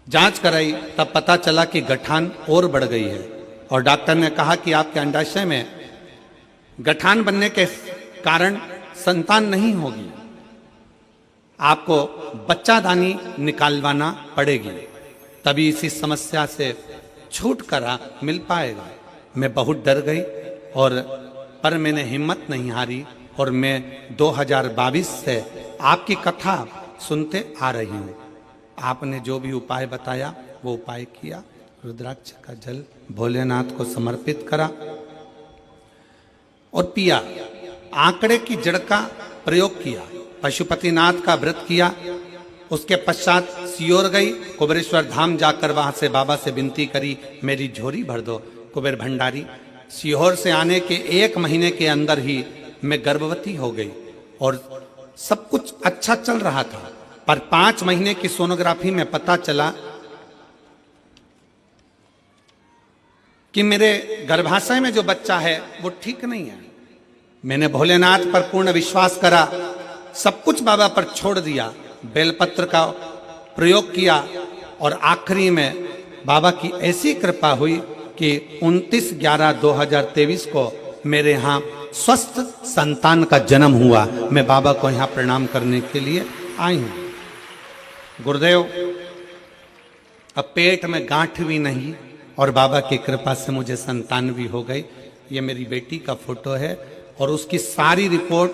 जांच कराई तब पता चला कि गठान और बढ़ गई है और डॉक्टर ने कहा कि आपके अंडाशय में गठान बनने के कारण संतान नहीं होगी, आपको बच्चादानी निकालवाना पड़ेगी, तभी इसी समस्या से छुटकारा मिल पाएगा। मैं बहुत डर गई पर मैंने हिम्मत नहीं हारी और मैं 2022 से आपकी कथा सुनते आ रही हूँ। आपने जो भी उपाय बताया वो उपाय किया, रुद्राक्ष का जल भोलेनाथ को समर्पित करा और पिया। आंकड़े की जड़ का प्रयोग किया, पशुपतिनाथ का व्रत किया। उसके पश्चात सियोर गई, कुबेरेश्वर धाम जाकर वहां से बाबा से विनती करी, मेरी झोरी भर दो। कुबेर भंडारी, सीहोर से आने के 1 महीने के अंदर ही मैं गर्भवती हो गई और सब कुछ अच्छा चल रहा था, पर 5 महीने की सोनोग्राफी में पता चला कि मेरे गर्भाशय में जो बच्चा है वो ठीक नहीं है। मैंने भोलेनाथ पर पूर्ण विश्वास करा, सब कुछ बाबा पर छोड़ दिया, बेलपत्र का प्रयोग किया और आखिरी में बाबा की ऐसी कृपा हुई कि 29/11/2023 को मेरे यहाँ स्वस्थ संतान का जन्म हुआ। मैं बाबा को यहाँ प्रणाम करने के लिए आई हूँ। गुरुदेव, अब पेट में गांठ भी नहीं और बाबा की कृपा से मुझे संतान भी हो गई। ये मेरी बेटी का फोटो है और उसकी सारी रिपोर्ट,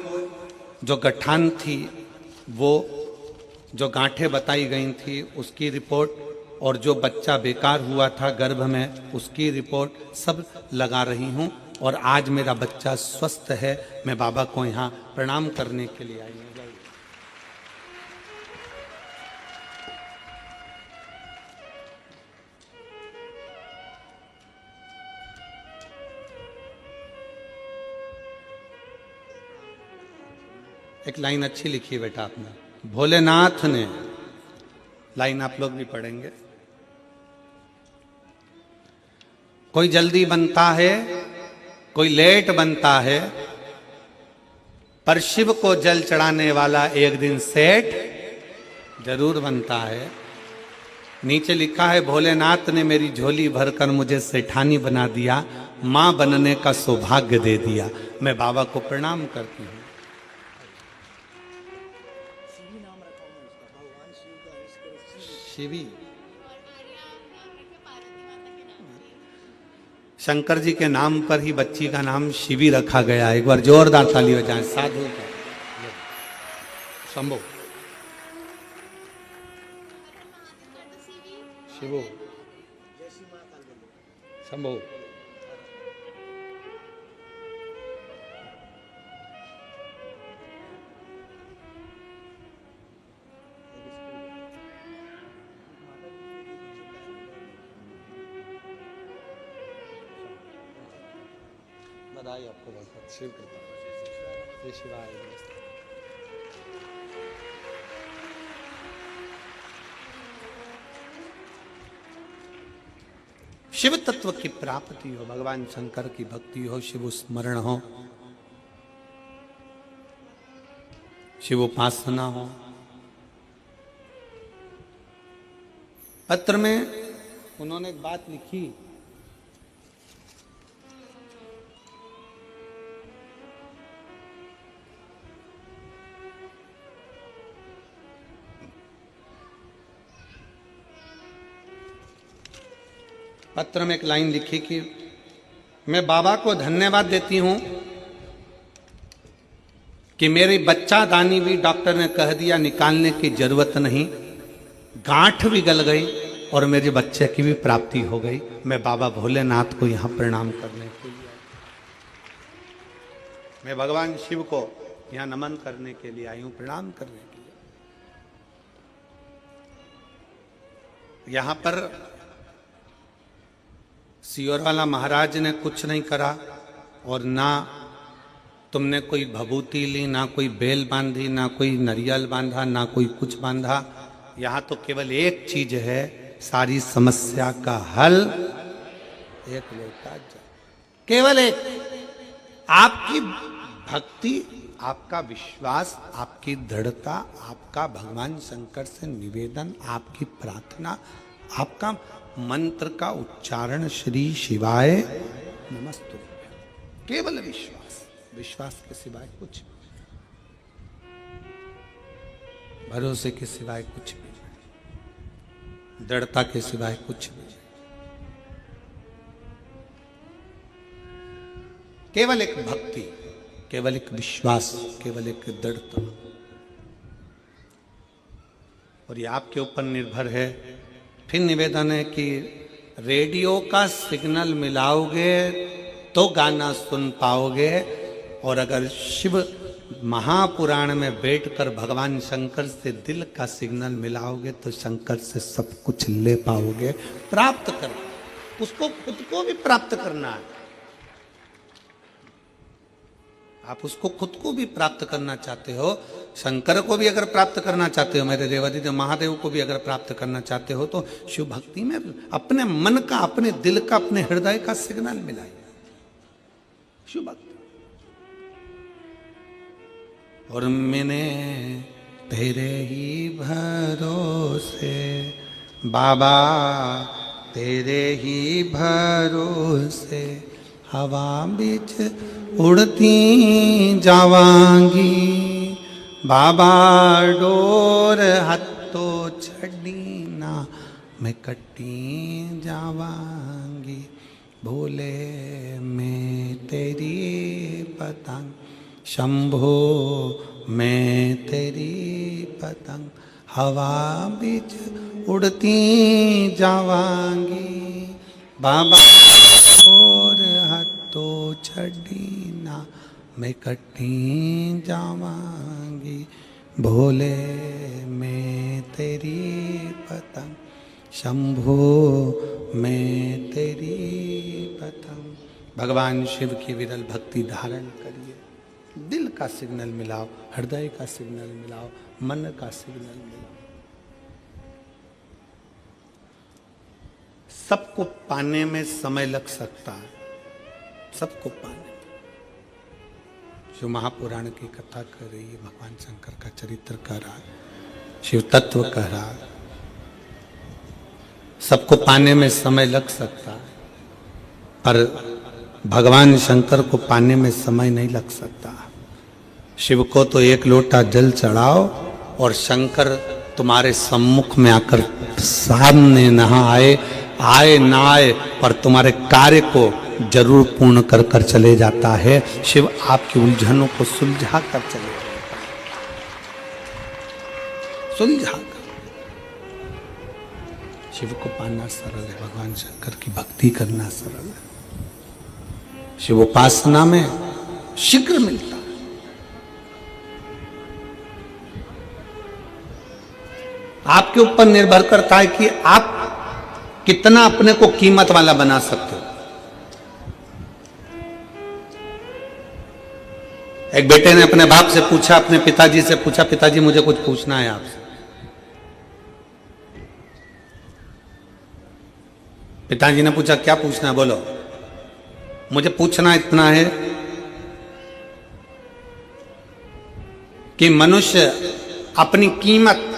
जो गठान थी, वो जो गांठें बताई गई थी उसकी रिपोर्ट और जो बच्चा बेकार हुआ था गर्भ में उसकी रिपोर्ट सब लगा रही हूँ और आज मेरा बच्चा स्वस्थ है। मैं बाबा को यहाँ प्रणाम करने के लिए आई हूँ। एक लाइन अच्छी लिखी है बेटा आपने, भोलेनाथ ने, लाइन आप लोग भी पढ़ेंगे। कोई जल्दी बनता है, कोई लेट बनता है, पर शिव को जल चढ़ाने वाला एक दिन सेठ जरूर बनता है। नीचे लिखा है, भोलेनाथ ने मेरी झोली भरकर मुझे सेठानी बना दिया, मां बनने का सौभाग्य दे दिया। मैं बाबा को प्रणाम करती हूँ। शिवी, शंकर जी के नाम पर ही बच्ची का नाम शिवी रखा गया। एक बार जोरदार ताली बजाएं। साधु का शंभो, शिवो, शंभो। बधाई आपको बहुत बहुत, शिव कृपा, जय शिवाय। शिव तत्व की प्राप्ति हो, भगवान शंकर की भक्ति हो, शिव स्मरण हो, शिव उपासना हो। पत्र में उन्होंने एक बात लिखी, पत्र में एक लाइन लिखी कि मैं बाबा को धन्यवाद देती हूं कि मेरी बच्चा दानी भी डॉक्टर ने कह दिया निकालने की जरूरत नहीं, गांठ भी गल गई और मेरे बच्चे की भी प्राप्ति हो गई। मैं बाबा भोलेनाथ को यहां प्रणाम करने के लिए, मैं भगवान शिव को यहां नमन करने के लिए आई हूं, प्रणाम करने के लिए। यहां पर सियोर वाला महाराज ने कुछ नहीं करा और ना तुमने कोई भभूति ली, ना कोई बेल बांधी, ना कोई नारियल बांधा, ना कोई कुछ बांधा। यहाँ तो केवल एक चीज है, सारी समस्या का हल एक लोटा जल, केवल एक। आपकी भक्ति, आपका विश्वास, आपकी दृढ़ता, आपका भगवान शंकर से निवेदन, आपकी प्रार्थना, आपका मंत्र का उच्चारण श्री शिवाय नमस्तु, केवल विश्वास, विश्वास के सिवाय कुछ भी, भरोसे के सिवाय कुछ भी, दृढ़ता के सिवाय कुछ भी, केवल एक भक्ति, केवल एक विश्वास, केवल एक दृढ़ता। और ये आपके ऊपर निर्भर है। फिर निवेदन है कि रेडियो का सिग्नल मिलाओगे तो गाना सुन पाओगे, और अगर शिव महापुराण में बैठकर भगवान शंकर से दिल का सिग्नल मिलाओगे तो शंकर से सब कुछ ले पाओगे, प्राप्त कर, उसको खुद को भी प्राप्त करना है। आप उसको खुद को भी प्राप्त करना चाहते हो, शंकर को भी अगर प्राप्त करना चाहते हो, मेरे देवादिदेव महादेव को भी अगर प्राप्त करना चाहते हो, तो शिव भक्ति में अपने मन का, अपने दिल का, अपने हृदय का सिग्नल मिलाइए, शिव भक्ति। और मैंने तेरे ही भरोसे बाबा, तेरे ही भरोसे हवा बीच उड़ती जावांगी, बाबा डोर हत्तो छड़ी ना मैं कटी जावांगी, भोले मैं तेरी पतंग, शंभो मैं तेरी पतंग, हवा बीच उड़ती जावांगी, बाबा और हत्तो छड़ी ना मैं कटी जावांगी, भोले मैं तेरी पतंग, शंभो मैं तेरी पतंग। भगवान शिव की विरल भक्ति धारण करिए, दिल का सिग्नल मिलाओ, हृदय का सिग्नल मिलाओ, मन का सिग्नल मिलाओ। सबको पाने में समय लग सकता है, सबको पाने में। जो महापुराण की कथा कर रही है, भगवान शंकर का चरित्र कह रहा है, शिव तत्व कह रहा है, सबको पाने में समय लग सकता है, पर भगवान शंकर को पाने में समय नहीं लग सकता। शिव को तो एक लोटा जल चढ़ाओ और शंकर तुम्हारे सम्मुख में आकर सामने नहा आए, आए ना आए, पर तुम्हारे कार्य को जरूर पूर्ण कर कर चले जाता है। शिव आपकी उलझनों को सुलझा कर चले जाता है, सुलझा कर। शिव को पाना सरल है, भगवान शंकर की भक्ति करना सरल है। शिव उपासना में शीघ्र मिलता है। आपके ऊपर निर्भर करता है कि आप कितना अपने को कीमत वाला बना सकते हो। एक बेटे ने अपने बाप से पूछा, अपने पिताजी से पूछा, पिताजी मुझे कुछ पूछना है आपसे। पिताजी ने पूछा, क्या पूछना है, बोलो। मुझे पूछना इतना है कि मनुष्य अपनी कीमत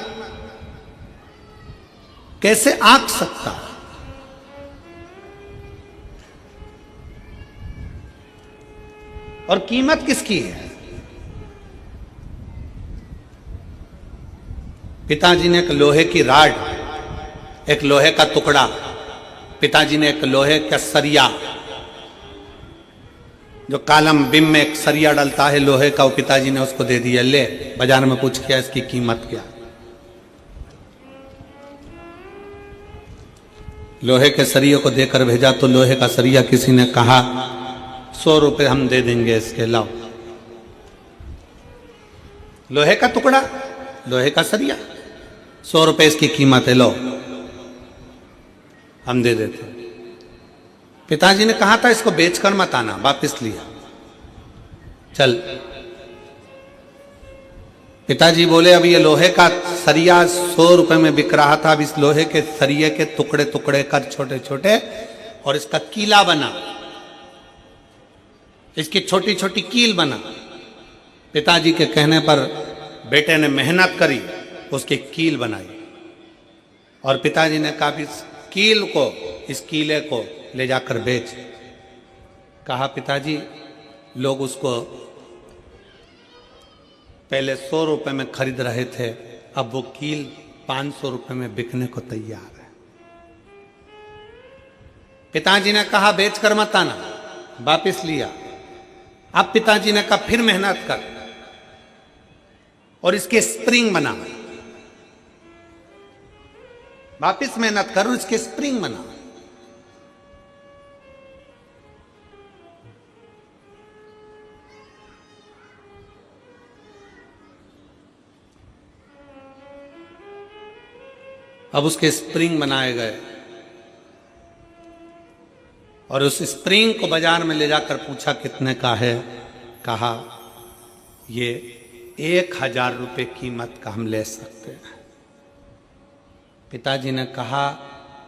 कैसे आंक सकता है? और कीमत किसकी है? पिताजी ने एक लोहे की राड, एक लोहे का टुकड़ा, पिताजी ने एक लोहे का सरिया, जो कालम बिम में एक सरिया डलता है लोहे का, वो पिताजी ने उसको दे दिया, ले बाजार में पूछ किया इसकी कीमत क्या। लोहे के सरिये को देकर भेजा तो लोहे का सरिया किसी ने कहा 100 रुपए हम दे देंगे इसके, लाओ। लोहे का टुकड़ा, लोहे का सरिया, 100 रुपए इसकी कीमत है, लो हम दे देते। पिताजी ने कहा था इसको बेचकर मत आना, वापिस लिया, चल। पिताजी बोले अब ये लोहे का सरिया 100 रुपए में बिक रहा था, अब इस लोहे के सरिये के टुकड़े टुकड़े कर छोटे छोटे और इसका कीला बना, इसकी छोटी छोटी कील बना। पिताजी के कहने पर बेटे ने मेहनत करी, उसकी कील बनाई और पिताजी ने कहा इस कील को, इस कीले को ले जाकर बेच। कहा पिताजी लोग उसको पहले 100 रुपए में खरीद रहे थे, अब वो कील 500 रुपए में बिकने को तैयार है। पिताजी ने कहा बेच कर मत आना, वापिस लिया। अब पिताजी ने कहा फिर मेहनत कर और इसके स्प्रिंग बना, वापिस मेहनत कर और इसके स्प्रिंग बना। अब उसके स्प्रिंग बनाए गए और उस स्प्रिंग को बाजार में ले जाकर पूछा कितने का है। कहा ये 1000 रुपये कीमत का हम ले सकते हैं। पिताजी ने कहा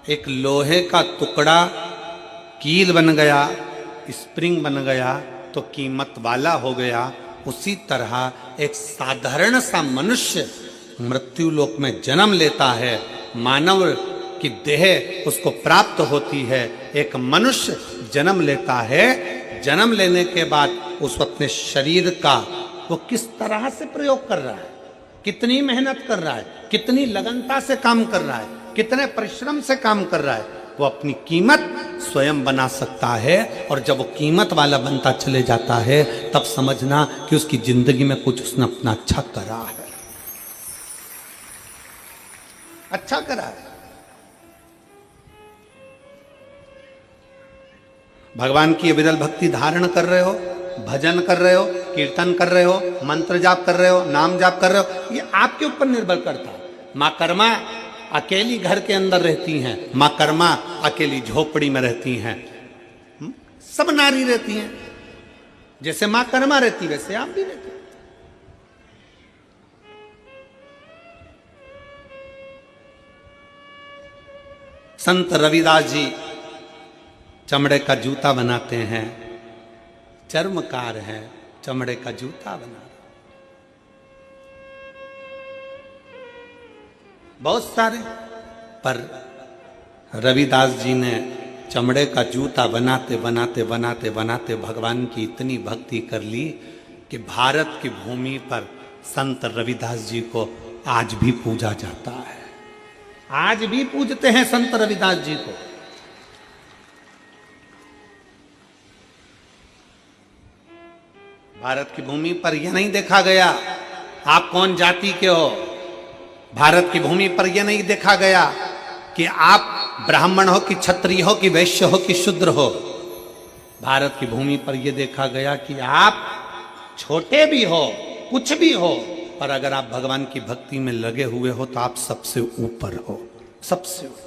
एक लोहे का टुकड़ा कील बन गया, स्प्रिंग बन गया तो कीमत वाला हो गया। उसी तरह एक साधारण सा मनुष्य मृत्यु लोक में जन्म लेता है, मानव की देह उसको प्राप्त होती है। एक मनुष्य जन्म लेता है, जन्म लेने के बाद उस अपने शरीर का वो किस तरह से प्रयोग कर रहा है, कितनी मेहनत कर रहा है, कितनी लगनता से काम कर रहा है, कितने परिश्रम से काम कर रहा है, वो अपनी कीमत स्वयं बना सकता है। और जब वो कीमत वाला बनता चले जाता है तब समझना कि उसकी जिंदगी में कुछ उसने अपना अच्छा करा है, अच्छा करा है। भगवान की विरल भक्ति धारण कर रहे हो, भजन कर रहे हो, कीर्तन कर रहे हो, मंत्र जाप कर रहे हो, नाम जाप कर रहे हो, ये आपके ऊपर निर्भर करता है। मां कर्मा अकेली घर के अंदर रहती हैं, मां कर्मा अकेली झोपड़ी में रहती हैं, सब नारी रहती हैं। जैसे मां कर्मा रहती वैसे आप भी रहते। संत रविदास जी चमड़े का जूता बनाते हैं, चर्मकार हैं, चमड़े का जूता बना। बहुत सारे, पर रविदास जी ने चमड़े का जूता बनाते बनाते बनाते बनाते भगवान की इतनी भक्ति कर ली कि भारत की भूमि पर संत रविदास जी को आज भी पूजा जाता है। आज भी पूजते हैं संत रविदास जी को। भारत की भूमि पर यह नहीं देखा गया आप कौन जाति के हो। भारत की भूमि पर यह नहीं देखा गया कि आप ब्राह्मण हो कि क्षत्रिय हो कि वैश्य हो कि शूद्र हो। भारत की भूमि पर यह देखा गया कि आप छोटे भी हो, कुछ भी हो, पर अगर आप भगवान की भक्ति में लगे हुए हो तो आप सबसे ऊपर हो, सबसे ऊपर।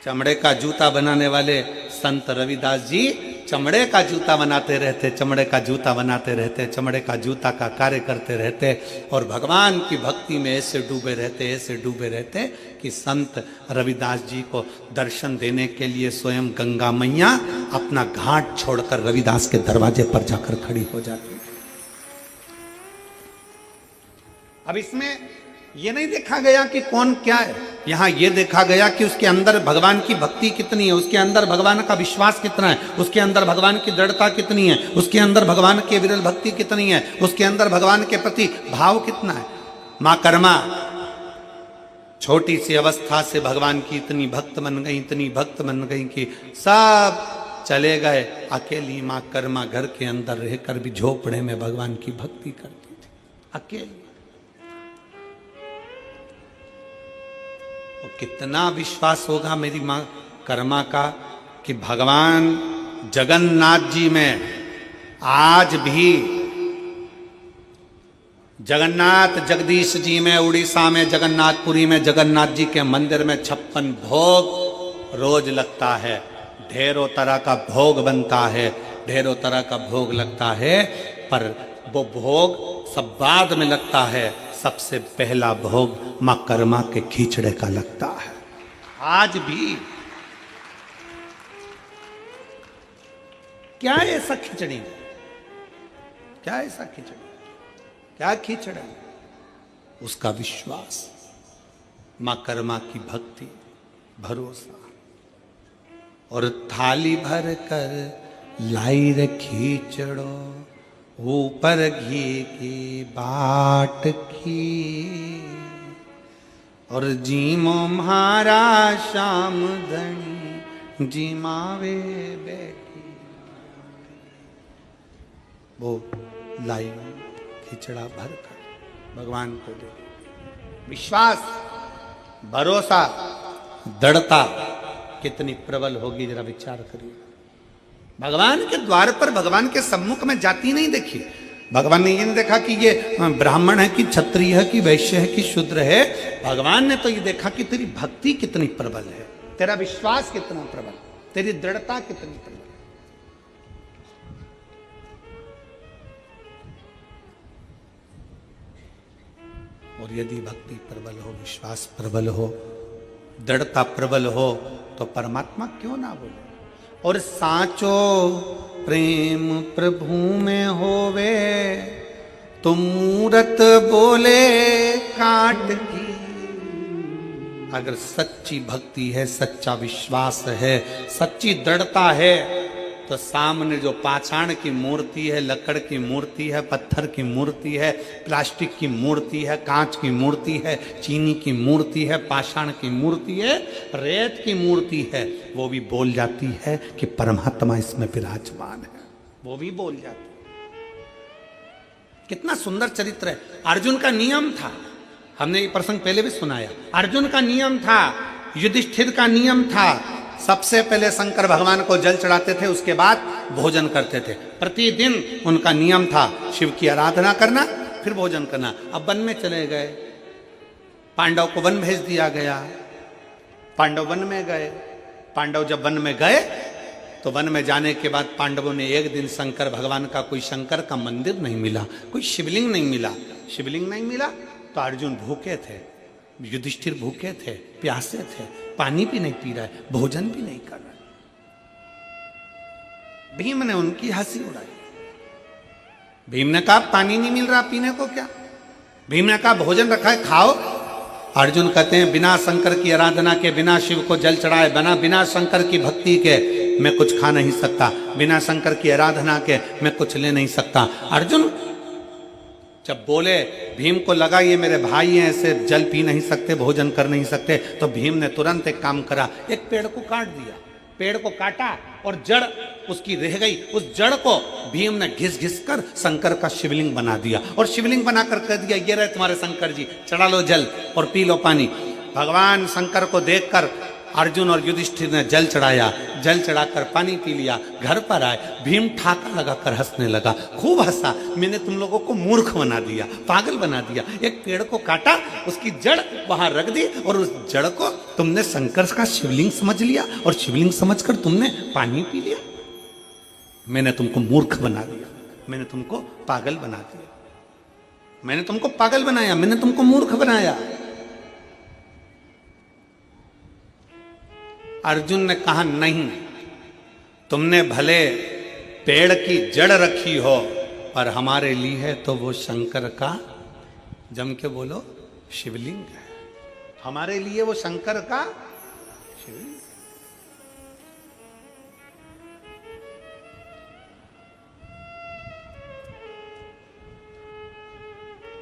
चमड़े का जूता बनाने वाले संत रविदास जी चमड़े का जूता बनाते रहते, चमड़े का जूता बनाते रहते, चमड़े का जूता का कार्य करते रहते और भगवान की भक्ति में ऐसे डूबे रहते, ऐसे डूबे रहते कि संत रविदास जी को दर्शन देने के लिए स्वयं गंगा मैया अपना घाट छोड़कर रविदास के दरवाजे पर जाकर खड़ी हो जाती। अब इसमें यह नहीं देखा गया कि कौन क्या है, यहां यह देखा गया कि उसके अंदर भगवान की भक्ति कितनी है, उसके अंदर भगवान का विश्वास कितना है, उसके अंदर भगवान की दृढ़ता कितनी है, उसके अंदर भगवान की विरल भक्ति कितनी है, उसके अंदर भगवान के प्रति भाव कितना है। मां कर्मा छोटी सी अवस्था से भगवान की इतनी भक्त बन गई, इतनी भक्त बन गई कि सब चले गए। अकेली मां कर्मा घर के अंदर रहकर भी झोपड़े में भगवान की भक्ति करती थी, अकेली। और कितना विश्वास होगा मेरी मां कर्मा का कि भगवान जगन्नाथ जी में आज भी, जगन्नाथ जगदीश जी में उड़ीसा में जगन्नाथपुरी में जगन्नाथ जी के मंदिर में 56 भोग रोज लगता है। ढेरों तरह का भोग बनता है, ढेरों तरह का भोग लगता है, पर वो भोग सब बाद में लगता है। सबसे पहला भोग मां कर्मा के खींचड़े का लगता है। आज भी क्या ऐसा खिचड़ी, क्या ऐसा खिचड़ी, क्या खिचड़ा, उसका विश्वास। मां कर्मा की भक्ति, भरोसा। और थाली भर कर लाई रखी चढ़ो, ऊपर घी की बाट की। और जीमो म्हारा श्याम धनी, जीमावे बैठी। वो लाई खिचड़ा भर कर भगवान को दे। विश्वास, भरोसा, दृढ़ता कितनी प्रबल होगी, जरा विचार करिए। भगवान के द्वार पर, भगवान के सम्मुख में जाती नहीं देखी। भगवान ने ये नहीं देखा कि ये ब्राह्मण है कि क्षत्रिय है कि वैश्य है कि शूद्र है। भगवान ने तो ये देखा कि तेरी भक्ति कितनी प्रबल है, तेरा विश्वास कितना प्रबल, तेरी दृढ़ता कितनी प्रबल है। और यदि भक्ति प्रबल हो, विश्वास प्रबल हो, दृढ़ता प्रबल हो, तो परमात्मा क्यों ना बोले। और साचो प्रेम प्रभु में होवे, तो मूरत बोले काट की। अगर सच्ची भक्ति है, सच्चा विश्वास है, सच्ची दृढ़ता है, तो सामने जो पाषाण की मूर्ति है, लकड़ की मूर्ति है, पत्थर की मूर्ति है, प्लास्टिक की मूर्ति है, कांच की मूर्ति है, चीनी की मूर्ति है, पाषाण की मूर्ति है, रेत की मूर्ति है, वो भी बोल जाती है कि परमात्मा इसमें विराजमान है। वो भी बोल जाती है। कितना सुंदर चरित्र है। अर्जुन का नियम था, हमने ये प्रसंग पहले भी सुनाया। अर्जुन का नियम था, युधिष्ठिर का नियम था, सबसे पहले शंकर भगवान को जल चढ़ाते थे, उसके बाद भोजन करते थे। प्रतिदिन उनका नियम था शिव की आराधना करना, फिर भोजन करना। अब वन में चले गए, पांडव को वन भेज दिया गया। पांडव वन में गए। पांडव जब वन में गए तो वन में जाने के बाद पांडवों ने एक दिन शंकर भगवान का, कोई शंकर का मंदिर नहीं मिला, कोई शिवलिंग नहीं मिला। शिवलिंग नहीं मिला तो अर्जुन भूखे थे, युधिष्ठिर भूखे थे, प्यासे थे, पानी भी नहीं पी रहा है, भोजन भी नहीं कर रहा है। भीम ने उनकी हंसी उड़ाई। भीम ने कहा पानी नहीं मिल रहा पीने को क्या? भीम ने कहा भोजन रखा है खाओ। अर्जुन कहते हैं बिना शंकर की आराधना के, बिना शिव को जल चढ़ाए, बिना शंकर की भक्ति के मैं कुछ खा नहीं सकता, बिना शंकर की आराधना के मैं कुछ ले नहीं सकता। अर्जुन जब बोले, भीम को लगा ये मेरे भाई हैं, ऐसे जल पी नहीं सकते, भोजन कर नहीं सकते, तो भीम ने तुरंत एक काम करा, एक पेड़ को काट दिया। पेड़ को काटा और जड़ उसकी रह गई, उस जड़ को भीम ने घिस घिस कर शंकर का शिवलिंग बना दिया। और शिवलिंग बनाकर कह दिया ये रहे तुम्हारे शंकर जी, चढ़ा लो जल और पी लो पानी। भगवान शंकर को देखकर अर्जुन और युधिष्ठिर ने जल चढ़ाया, जल चढ़ाकर पानी पी लिया। घर पर आए, भीम ठाका लगाकर हंसने लगा, खूब हंसा। मैंने तुम लोगों को मूर्ख बना दिया, पागल बना दिया। एक पेड़ को काटा, उसकी जड़ वहां रख दी और उस जड़ को तुमने शंकर का शिवलिंग समझ लिया और शिवलिंग समझकर तुमने पानी पी लिया। मैंने तुमको मूर्ख बना दिया, मैंने तुमको पागल बना दिया, मैंने तुमको पागल बनाया, मैंने तुमको मूर्ख बनाया। अर्जुन ने कहा नहीं, तुमने भले पेड़ की जड़ रखी हो पर हमारे लिए है तो वो शंकर का, जम के बोलो, शिवलिंग है। हमारे लिए वो शंकर का शिवलिंग।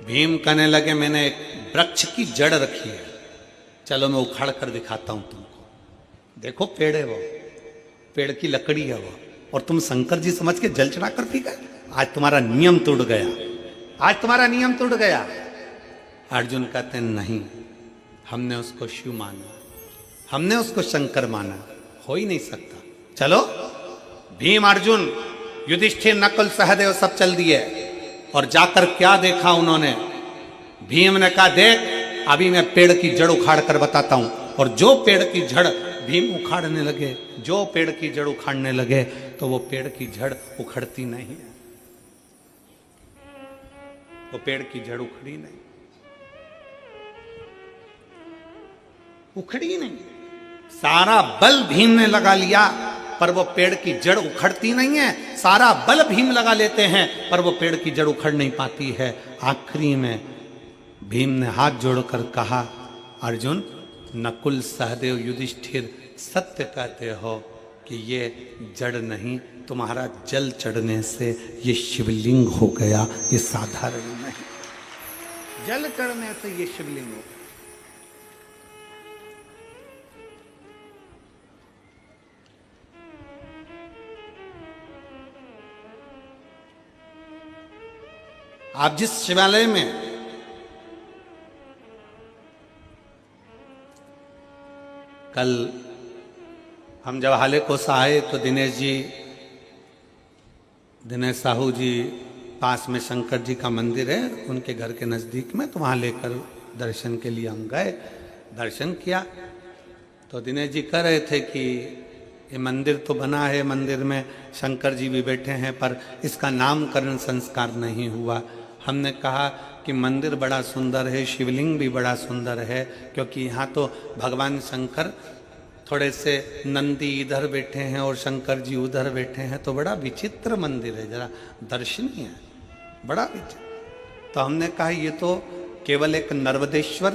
भीम कहने लगे मैंने एक वृक्ष की जड़ रखी है, चलो मैं उखाड़ कर दिखाता हूं तुमको। देखो पेड़ है वो, पेड़ की लकड़ी है वो, और तुम शंकर जी समझ के जल चढ़ा कर पी गए। आज तुम्हारा नियम टूट गया, आज तुम्हारा नियम टूट गया। अर्जुन कहते नहीं, हमने उसको शिव माना, हमने उसको शंकर माना, हो ही नहीं सकता। चलो भीम, अर्जुन, युधिष्ठिर, नकुल, सहदेव सब चल दिए। और जाकर क्या देखा उन्होंने? भीम ने कहा देख अभी मैं पेड़ की जड़ उखाड़ कर बताता हूं। और जो पेड़ की जड़ भीम उखाड़ने लगे, जो पेड़ की जड़ उखाड़ने लगे, तो वो पेड़ की जड़ उखड़ती नहीं है, वो पेड़ की जड़ उखड़ी नहीं, उखड़ी नहीं। सारा बल भीम ने लगा लिया पर वो पेड़ की जड़ उखड़ती नहीं है। सारा बल भीम लगा लेते हैं पर वो पेड़ की जड़ उखड़ नहीं पाती है। आखिरी में भीम ने हाथ जोड़कर कहा अर्जुन, नकुल सहदेव युधिष्ठिर सत्य कहते हो कि ये जड़ नहीं, तुम्हारा जल चढ़ने से ये शिवलिंग हो गया, ये साधारण नहीं। जल चढ़ने से ये शिवलिंग हो गया। आप जिस शिवालय में कल हम जब हाले कोसा आए तो दिनेश साहू जी पास में शंकर जी का मंदिर है उनके घर के नज़दीक में, तो वहाँ लेकर दर्शन के लिए हम गए, दर्शन किया। तो दिनेश जी कह रहे थे कि ये मंदिर तो बना है, मंदिर में शंकर जी भी बैठे हैं, पर इसका नामकरण संस्कार नहीं हुआ। हमने कहा कि मंदिर बड़ा सुंदर है, शिवलिंग भी बड़ा सुंदर है, क्योंकि यहाँ तो भगवान शंकर थोड़े से नंदी इधर बैठे हैं और शंकर जी उधर बैठे हैं, तो बड़ा विचित्र मंदिर है, जरा दर्शनीय है, बड़ा विचित्र। तो हमने कहा ये तो केवल एक नर्मदेश्वर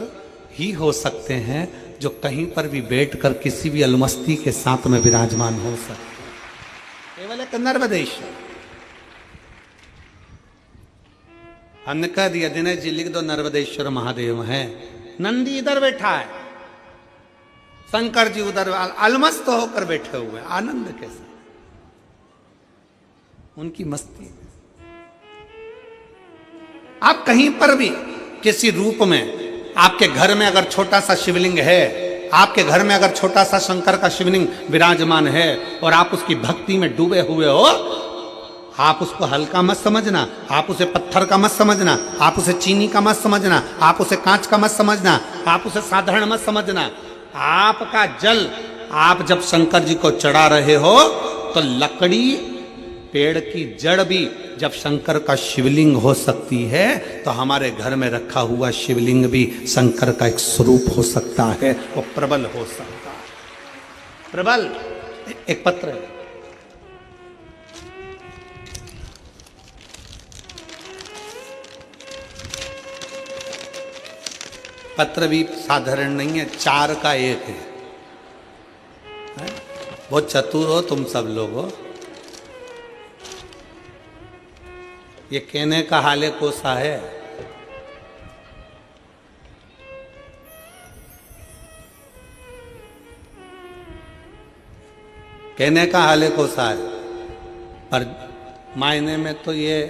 ही हो सकते हैं जो कहीं पर भी बैठकर किसी भी अलमस्ती के साथ में विराजमान हो सकते हैं, केवल एक नर्मदेश्वर। हमने कह दिया दिनेश जी लिख दो नर्मदेश्वर महादेव हैं, नंदी इधर बैठा है, शंकर जी उधर अलमस्त होकर बैठे हुए हैं, आनंद के साथ उनकी मस्ती। आप कहीं पर भी किसी रूप में, आपके घर में अगर छोटा सा शिवलिंग है, आपके घर में अगर छोटा सा शंकर का शिवलिंग विराजमान है और आप उसकी भक्ति में डूबे हुए हो, आप उसको हल्का मत समझना, आप उसे पत्थर का मत समझना, आप उसे चीनी का मत समझना, आप उसे कांच का मत समझना, आप उसे साधारण मत समझना। आपका जल आप जब शंकर जी को चढ़ा रहे हो तो लकड़ी, पेड़ की जड़ भी जब शंकर का शिवलिंग हो सकती है, तो हमारे घर में रखा हुआ शिवलिंग भी शंकर का एक स्वरूप हो सकता है, वो प्रबल हो सकता है। प्रबल एक पत्र है, पत्र भी साधारण नहीं है, 4 का 1 है। बहुत चतुर हो तुम सब लोग हो। ये कहने का हाले कोसा है, कहने का हाले कोसा है, पर मायने में तो ये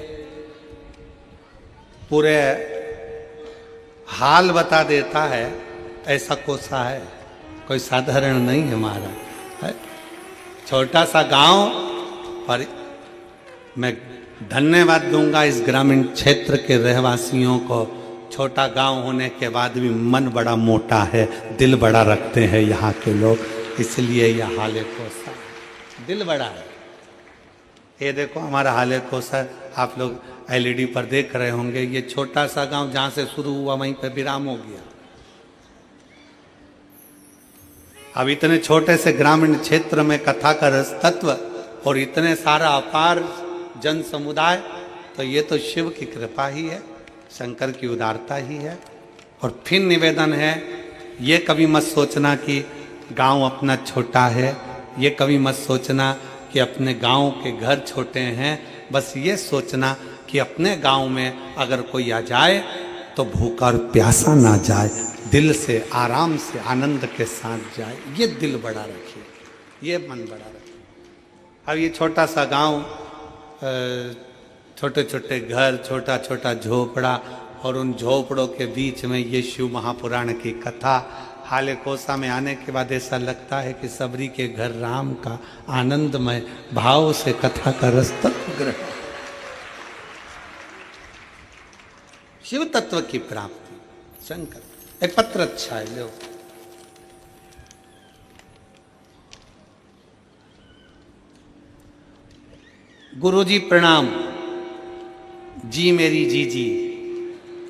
पूरे हाल बता देता है, ऐसा कोसा है, कोई साधारण नहीं है महाराज। छोटा सा गांव, पर मैं धन्यवाद दूंगा इस ग्रामीण क्षेत्र के रहवासियों को। छोटा गांव होने के बाद भी मन बड़ा मोटा है, दिल बड़ा रखते हैं यहाँ के लोग, इसलिए यह हाले कोसा, दिल बड़ा है। ये देखो हमारा हाले कोसा, आप लोग एलईडी पर देख रहे होंगे, ये छोटा सा गांव जहां से शुरू हुआ वहीं पर विराम हो गया। अब इतने छोटे से ग्रामीण क्षेत्र में कथा का रस तत्व और इतने सारा अपार जन समुदाय, तो ये तो शिव की कृपा ही है, शंकर की उदारता ही है। और फिर निवेदन है, ये कभी मत सोचना कि गांव अपना छोटा है, ये कभी मत सोचना कि अपने गांव के घर छोटे हैं, बस ये सोचना कि अपने गांव में अगर कोई आ जाए तो भूखा और प्यासा ना जाए, दिल से आराम से आनंद के साथ जाए, ये दिल बड़ा रखिए, ये मन बड़ा रखिए। अब ये छोटा सा गांव, छोटे छोटे घर, छोटा छोटा झोपड़ा, और उन झोपड़ों के बीच में ये शिव महापुराण की कथा, हाले कोसा में आने के बाद ऐसा लगता है कि सबरी के घर राम का आनंदमय भाव से कथा का रस तत्व ग्रहण, शिव तत्व की प्राप्ति, शंकर। एक पत्र अच्छा है, लो गुरुजी प्रणाम, जी मेरी जी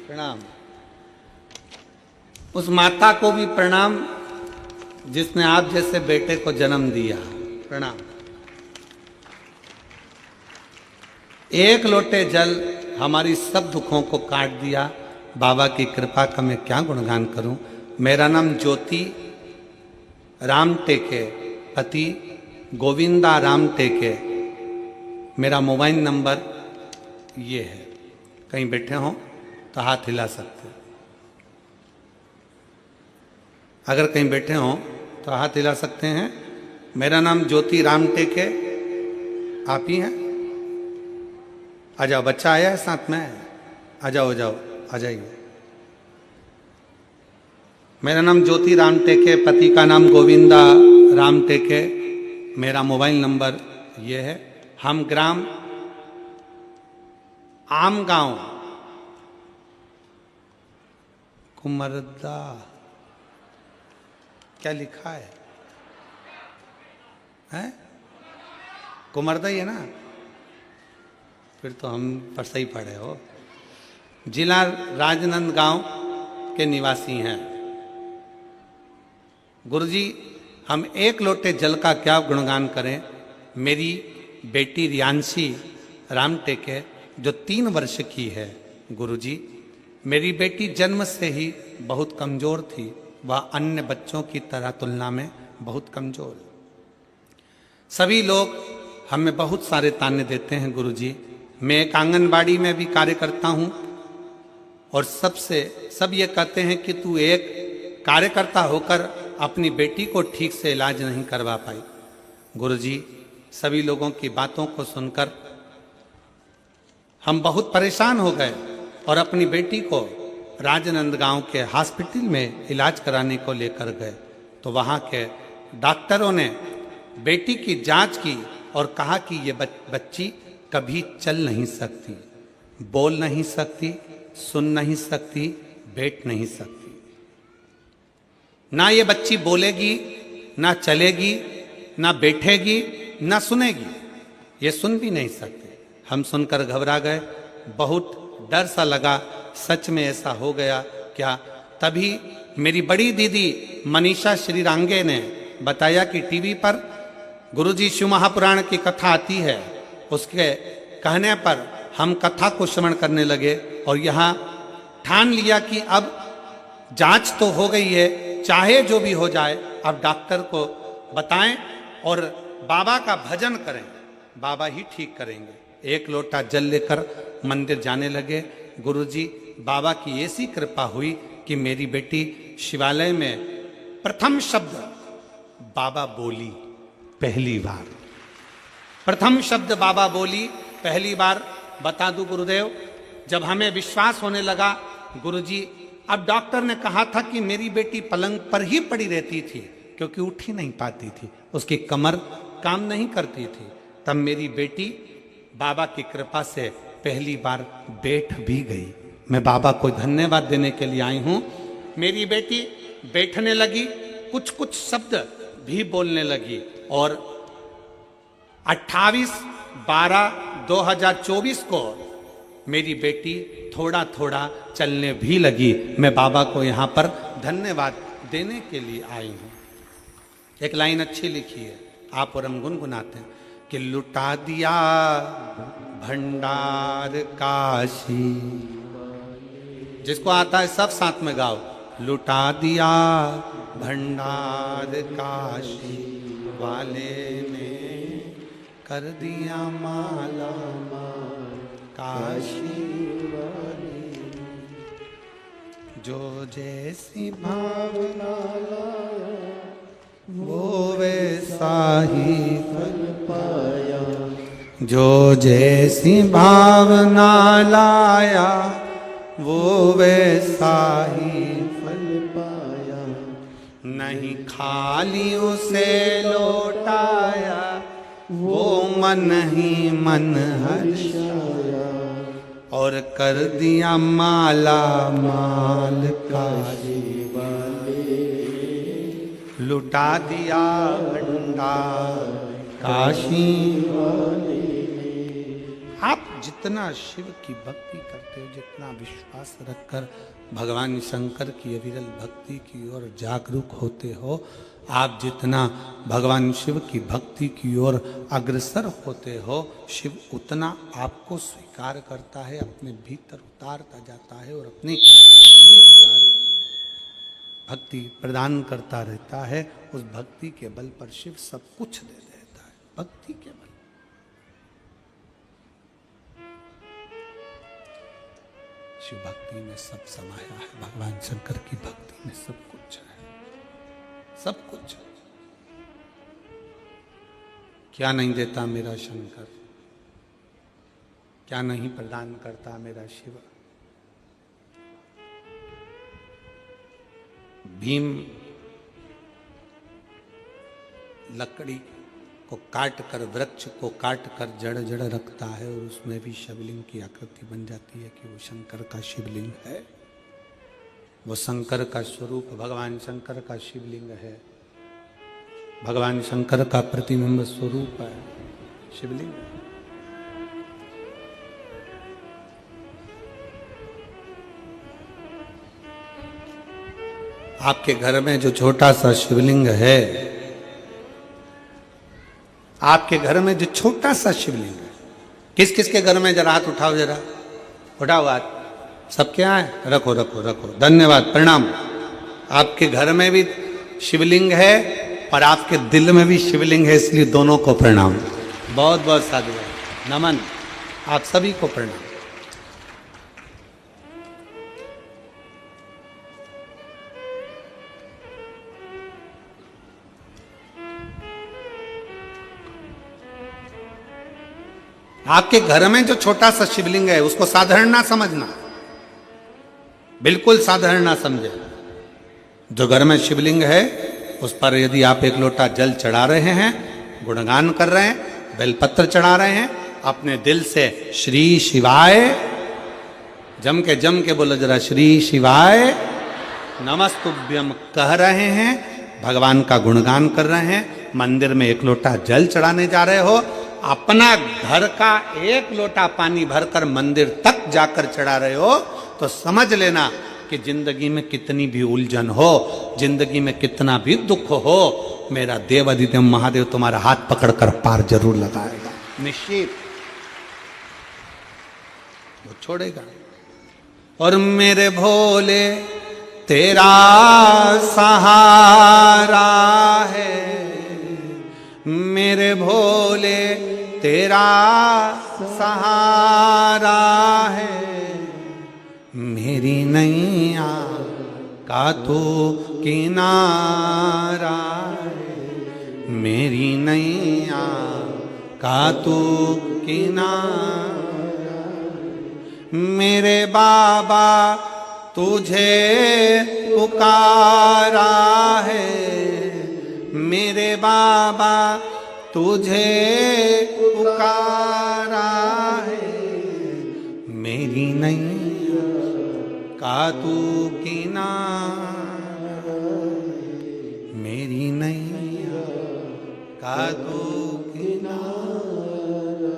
प्रणाम। उस माता को भी प्रणाम जिसने आप जैसे बेटे को जन्म दिया, प्रणाम। एक लोटे जल हमारी सब दुखों को काट दिया। बाबा की कृपा का मैं क्या गुणगान करूं। मेरा नाम ज्योति राम टेके, पति गोविंदा राम टेके। मेरा मोबाइल नंबर ये है। कहीं बैठे हों तो हाथ हिला सकते हैं। अगर कहीं बैठे हों तो हाथ हिला सकते हैं। मेरा नाम ज्योति राम टेके, आप ही हैं? आ जाओ, बच्चा आया है साथ में, आ जाओ, आ जाइए। मेरा नाम ज्योति राम टेके, पति का नाम गोविंदा राम टेके। मेरा मोबाइल नंबर ये है। हम ग्राम आमगांव, कुमरदा, क्या लिखा है? हैं? कुमरदा ही है ना? फिर तो हम पर सही पढ़े हो। जिला राजनांदगांव के निवासी हैं। गुरुजी, हम एक लोटे जल का क्या गुणगान करें। मेरी बेटी रियांशी राम टेके जो 3 वर्ष की है। गुरुजी, मेरी बेटी जन्म से ही बहुत कमज़ोर थी। वह अन्य बच्चों की तरह तुलना में बहुत कमज़ोर। सभी लोग हमें बहुत सारे ताने देते हैं। गुरुजी, मैं एक आंगनबाड़ी में भी कार्य करता हूँ और सब ये कहते हैं कि तू एक कार्यकर्ता होकर अपनी बेटी को ठीक से इलाज नहीं करवा पाई। गुरुजी, सभी लोगों की बातों को सुनकर हम बहुत परेशान हो गए और अपनी बेटी को राजनांदगांव के हॉस्पिटल में इलाज कराने को लेकर गए तो वहाँ के डॉक्टरों ने बेटी की जांच की और कहा कि ये बच्ची कभी चल नहीं सकती, बोल नहीं सकती, सुन नहीं सकती, बैठ नहीं सकती। ना ये बच्ची बोलेगी, ना चलेगी, ना बैठेगी, ना सुनेगी। ये सुन भी नहीं सकते। हम सुनकर घबरा गए, बहुत डर सा लगा। सच में ऐसा हो गया क्या? तभी मेरी बड़ी दीदी मनीषा श्रीरांगे ने बताया कि टीवी पर गुरुजी शिव महापुराण की कथा आती है। उसके कहने पर हम कथा को श्रवण करने लगे और यहाँ ठान लिया कि अब जांच तो हो गई है, चाहे जो भी हो जाए अब डॉक्टर को बताएं और बाबा का भजन करें, बाबा ही ठीक करेंगे। एक लोटा जल लेकर मंदिर जाने लगे। गुरुजी, बाबा की ऐसी कृपा हुई कि मेरी बेटी शिवालय में प्रथम शब्द बाबा बोली पहली बार। प्रथम शब्द बाबा बोली पहली बार। बता दूं गुरुदेव, जब हमें विश्वास होने लगा, गुरुजी अब डॉक्टर ने कहा था कि मेरी बेटी पलंग पर ही पड़ी रहती थी क्योंकि उठ ही नहीं पाती थी, उसकी कमर काम नहीं करती थी। तब मेरी बेटी बाबा की कृपा से पहली बार बैठ भी गई। मैं बाबा को धन्यवाद देने के लिए आई हूँ। मेरी बेटी बैठने लगी, कुछ कुछ शब्द भी बोलने लगी और 28/12/2024 को मेरी बेटी थोड़ा थोड़ा चलने भी लगी। मैं बाबा को यहाँ पर धन्यवाद देने के लिए आई हूँ। एक लाइन अच्छी लिखी है, आप और हम गुनगुनाते हैं कि लुटा दिया भंडार काशी। जिसको आता है सब साथ में गाओ। लुटा दिया भंडार काशी वाले ने कर दिया माला माल काशी वाले। जो जैसी भावना लाया वो वैसा ही फल पाया। जो जैसी भावना लाया वो वैसा ही फल पाया। नहीं खाली उसे लौटाया वो मन ही मन हर्षाया और कर दिया माला माल काशी वाले। लुटा दिया भंडार काशी वाले। आप जितना शिव की भक्ति करते हो, जितना विश्वास रखकर भगवान शंकर की अविरल भक्ति की ओर जागरूक होते हो, आप जितना भगवान शिव की भक्ति की ओर अग्रसर होते हो, शिव उतना आपको स्वीकार करता है, अपने भीतर उतारता जाता है और अपनी भक्ति प्रदान करता रहता है, उस भक्ति के बल पर शिव सब कुछ दे देता है, भक्ति के बल। शिव भक्ति में सब समाया है, भगवान शंकर की भक्ति में सब कुछ है, सब कुछ है। क्या नहीं देता मेरा शंकर, क्या नहीं प्रदान करता मेरा शिव। भीम लकड़ी को काट कर, वृक्ष को काट कर जड़ जड़ रखता है और उसमें भी शिवलिंग की आकृति बन जाती है कि वो शंकर का शिवलिंग है, वो शंकर का स्वरूप भगवान शंकर का शिवलिंग है, भगवान शंकर का प्रतिबिंब स्वरूप है शिवलिंग। आपके घर में जो छोटा सा शिवलिंग है, आपके घर में जो छोटा सा शिवलिंग है, किस किस के घर में, जरा हाथ उठाओ, जरा उठाओ हाथ, सबके यहाँ है, रखो रखो रखो, धन्यवाद, प्रणाम। आपके घर में भी शिवलिंग है और आपके दिल में भी शिवलिंग है, इसलिए दोनों को प्रणाम, बहुत बहुत साधुवाद, नमन, आप सभी को प्रणाम। आपके घर में जो छोटा सा शिवलिंग है उसको साधारण ना समझना, बिल्कुल साधारण ना समझे। जो घर में शिवलिंग है उस पर यदि आप एक लोटा जल चढ़ा रहे हैं, गुणगान कर रहे हैं, बेलपत्र चढ़ा रहे हैं, अपने दिल से श्री शिवाय जम के बोलो जरा, श्री शिवाय नमस्तुभ्यम कह रहे हैं, भगवान का गुणगान कर रहे हैं, मंदिर में एक लोटा जल चढ़ाने जा रहे हो, अपना घर का एक लोटा पानी भरकर मंदिर तक जाकर चढ़ा रहे हो, तो समझ लेना कि जिंदगी में कितनी भी उलझन हो, जिंदगी में कितना भी दुख हो, मेरा देवाधिदेव महादेव तुम्हारा हाथ पकड़कर पार जरूर लगाएगा, निश्चित, वो छोड़ेगा। और मेरे भोले तेरा सहारा है, मेरे भोले तेरा सहारा है, मेरी नैया का तो किनारा है, मेरी नैया का तो किनारा, मेरे बाबा तुझे पुकारा है, मेरे बाबा तुझे पुकारा है, मेरी नैया का तू किनारा, मेरी नैया का तू किनारा।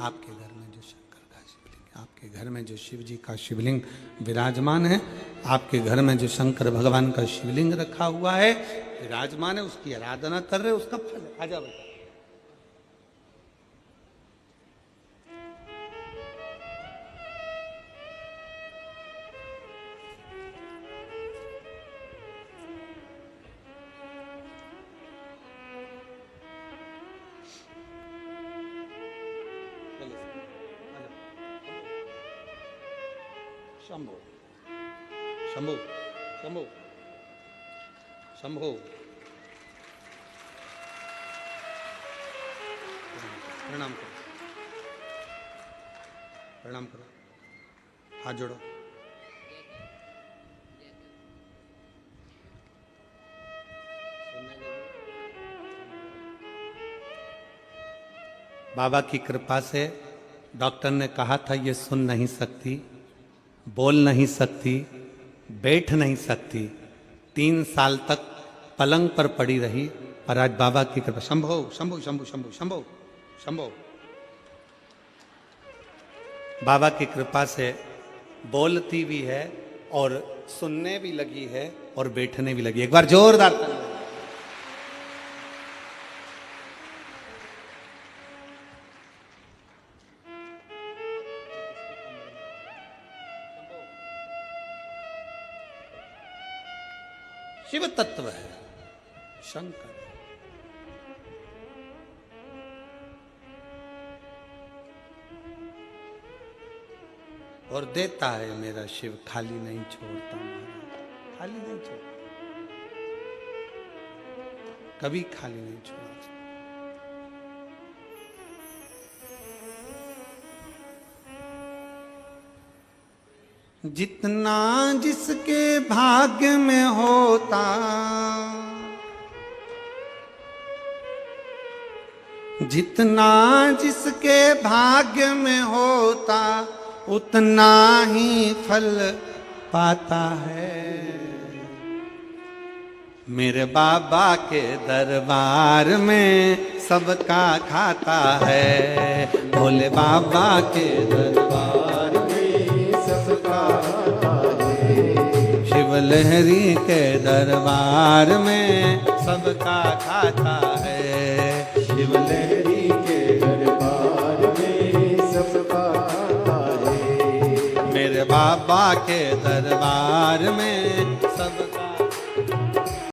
आपके घर में जो शंकर का शिवलिंग, आपके घर में जो शिव जी का शिवलिंग विराजमान है, आपके घर में जो शंकर भगवान का शिवलिंग रखा हुआ है, विराजमान है, उसकी आराधना कर रहे, उसका फल है। आजा बेटा, शंभो शंभो शंभो शंभो, प्रणाम करो, प्रणाम करो, हाथ जोड़ो। बाबा की कृपा से डॉक्टर ने कहा था ये सुन नहीं सकती, बोल नहीं सकती, बैठ नहीं सकती, 3 साल तक पलंग पर पड़ी रही, और आज बाबा की कृपा, शंभो शंभो शंभो शंभो शंभो शंभो, बाबा की कृपा से बोलती भी है और सुनने भी लगी है और बैठने भी लगी। एक बार जोरदार ताली। शिव तत्व है शंकर। और देता है मेरा शिव, खाली नहीं छोड़ता महाराज, खाली नहीं छोड़ता, कभी खाली नहीं छोड़ता। जितना जिसके भाग्य में होता, जितना जिसके भाग्य में होता, उतना ही फल पाता है। मेरे बाबा के दरबार में सबका खाता है, भोले बाबा के दरबार में सबका खाता है। शिव लहरी के दरबार में सबका खाता है, शिव लहरी के दरबार में सबका खाता है। मेरे बाबा के दरबार में सबका